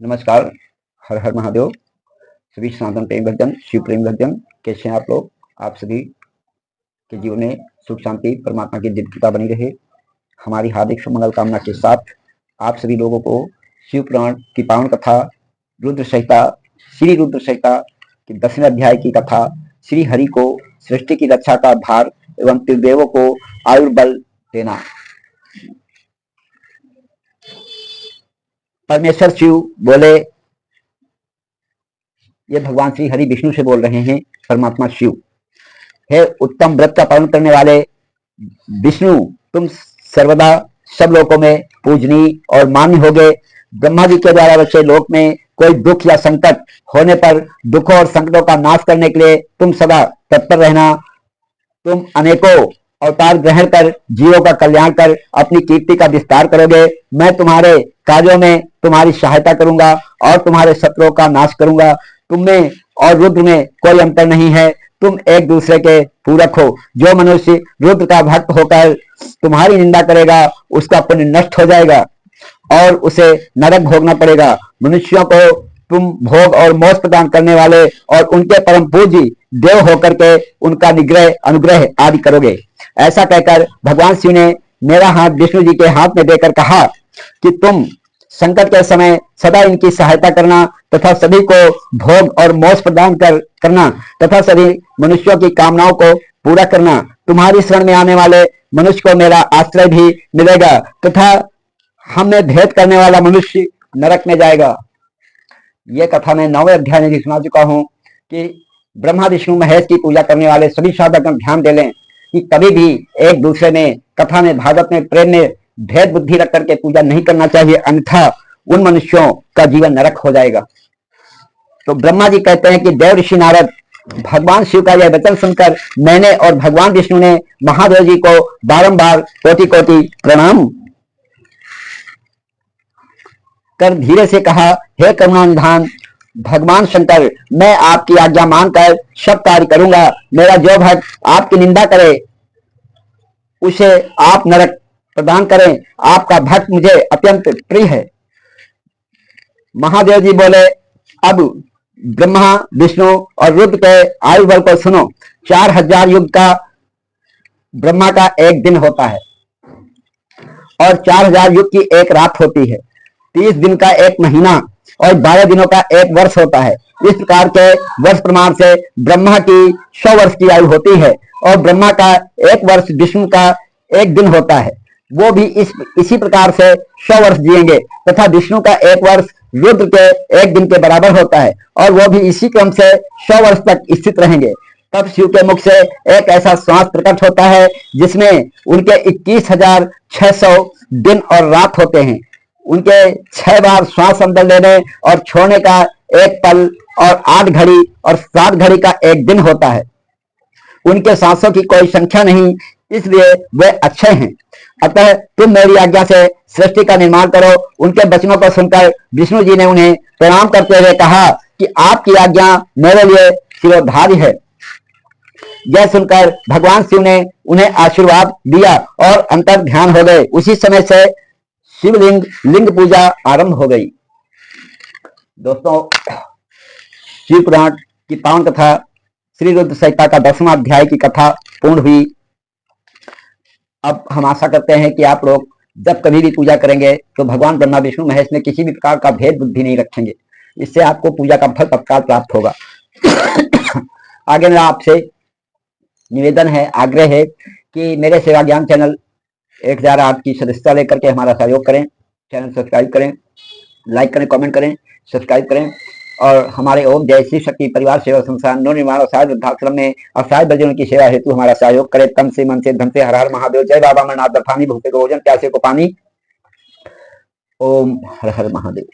नमस्कार। हर हर महादेव। सभी सनातन प्रेम भक्तजन, शिव प्रेम भक्तजन, कैसे हैं आप लोग? आप सभी के जीवन में सुख शांति परमात्मा की दिव्यता बनी रहे, हमारी हार्दिक मंगल कामना के साथ आप सभी लोगों को शिव पुराण की पावन कथा रुद्र संहिता, श्री रुद्र संहिता के 10वें अध्याय की कथा, श्री हरि को सृष्टि की रक्षा का भार एवं त्रिदेवों को आयुर्बल देना। परमेश्वर शिव बोले, ये भगवान श्री हरि विष्णु से बोल रहे हैं, परमात्मा शिव, हे उत्तम व्रत का पालन करने वाले विष्णु, तुम सर्वदा सब लोगों में पूजनीय और मान्य होगे। ब्रह्मा जी के द्वारा रचे लोक में कोई दुख या संकट होने पर दुखों और संकटों का नाश करने के लिए तुम सदा तत्पर रहना। तुम अनेकों अवतार ग्रहण कर जीवों का कल्याण कर अपनी कीर्ति का विस्तार करोगे। मैं तुम्हारे कार्यों में तुम्हारी सहायता करूंगा और तुम्हारे शत्रुओं का नाश करूंगा। तुम में और रुद्र में कोई अंतर नहीं है, तुम एक दूसरे के पूरक हो। जो मनुष्य रुद्र का भक्त होकर तुम्हारी निंदा करेगा उसका पुण्य नष्ट हो जाएगा और उसे नरक भोगना पड़ेगा। मनुष्यों को तुम भोग और मोक्ष प्रदान करने वाले और उनके परम पूज्य देव होकर के उनका निग्रह अनुग्रह आदि करोगे। ऐसा कहकर भगवान शिव ने मेरा हाथ विष्णु जी के हाथ में देकर कहा कि तुम संकट के समय सदा इनकी सहायता करना तथा सभी को भोग और मोक्ष प्रदान करना तथा सभी मनुष्यों की कामनाओं को पूरा करना। तुम्हारी शरण में आने वाले मनुष्य को मेरा आश्रय भी मिलेगा तथा हमें भेद करने वाला मनुष्य नरक में जाएगा। यह कथा मैं 9वें अध्याय में भी सुना चुका हूं कि ब्रह्मा विष्णु महेश की पूजा करने वाले सभी साधक ध्यान दे लें कि कभी भी एक दूसरे में कथा में भागवत में प्रेम में भेद बुद्धि रख करके पूजा नहीं करना चाहिए, अन्यथा उन मनुष्यों का जीवन नरक हो जाएगा। तो ब्रह्मा जी कहते हैं कि देव ऋषि नारद भगवान शिव का यह वचन सुनकर मैंने और भगवान विष्णु ने महादेव जी को बारंबार कोटि कोटि प्रणाम कर धीरे से कहा, हे करुणा निधान भगवान शंकर, मैं आपकी आज्ञा मानकर सब कार्य करूंगा। मेरा जो भक्त आपकी निंदा करे उसे आप नरक प्रदान करें। आपका भक्त मुझे अत्यंत प्रिय है। महादेव जी बोले, अब ब्रह्मा विष्णु और रुद्र के आयु बल को सुनो। 4000 युग का ब्रह्मा का एक दिन होता है और 4000 युग की एक रात होती है। 30 दिन का एक महीना और 12 दिनों का एक वर्ष होता है। इस प्रकार के वर्ष प्रमाण से ब्रह्मा की 100 वर्ष की आयु होती है और ब्रह्मा का एक वर्ष विष्णु का एक दिन होता है। वो भी इसी प्रकार से 100 वर्ष जिएंगे तथा विष्णु का एक वर्ष रुद्र के एक दिन के बराबर होता है और वो भी इसी क्रम से 100 वर्ष तक स्थित रहेंगे। तब शिव के मुख से एक ऐसा श्वास प्रकट होता है जिसमें उनके 21,600 दिन और रात होते हैं। उनके 6 बार श्वास अंदर लेने और छोड़ने का एक पल और 8 घड़ी और 7 घड़ी का एक दिन होता है। उनके सांसों की कोई संख्या नहीं, इसलिए वे अच्छे हैं। अतः तुम मेरी आज्ञा से सृष्टि का निर्माण करो। उनके वचनों को सुनकर विष्णु जी ने उन्हें प्रणाम करते हुए कहा कि आपकी आज्ञा मेरे लिए शिरोधार्य है। यह सुनकर भगवान शिव ने उन्हें आशीर्वाद दिया और अंतर ध्यान हो गए। उसी समय से शिवलिंग लिंग पूजा आरंभ हो गई। दोस्तों, शिव पुराण की पावन कथा श्री रुद्र संहिता का 10वां अध्याय की कथा पूर्ण हुई। अब हम आशा करते हैं कि आप लोग जब कभी भी पूजा करेंगे तो भगवान ब्रह्मा विष्णु महेश में किसी भी प्रकार का भेद बुद्धि नहीं रखेंगे। इससे आपको पूजा का फल तत्काल प्राप्त होगा। आगे मेरा आपसे निवेदन है, आग्रह है कि मेरे सेवा ज्ञान चैनल 1008 की सदस्यता लेकर के हमारा सहयोग करें। चैनल सब्सक्राइब करें, लाइक करें, कमेंट करें, सब्सक्राइब करें और हमारे ओम जय श्री शक्ति परिवार सेवा संस्थान नव निर्माण और वृद्धाश्रम में असहाय बजनों की सेवा हेतु हमारा सहयोग करें। तन से मन से धन से। हर हर महादेव। जय बाबा अमरनाथ। दफानी भूखे को भोजन, प्यासे को पानी। ओम हर हर महादेव।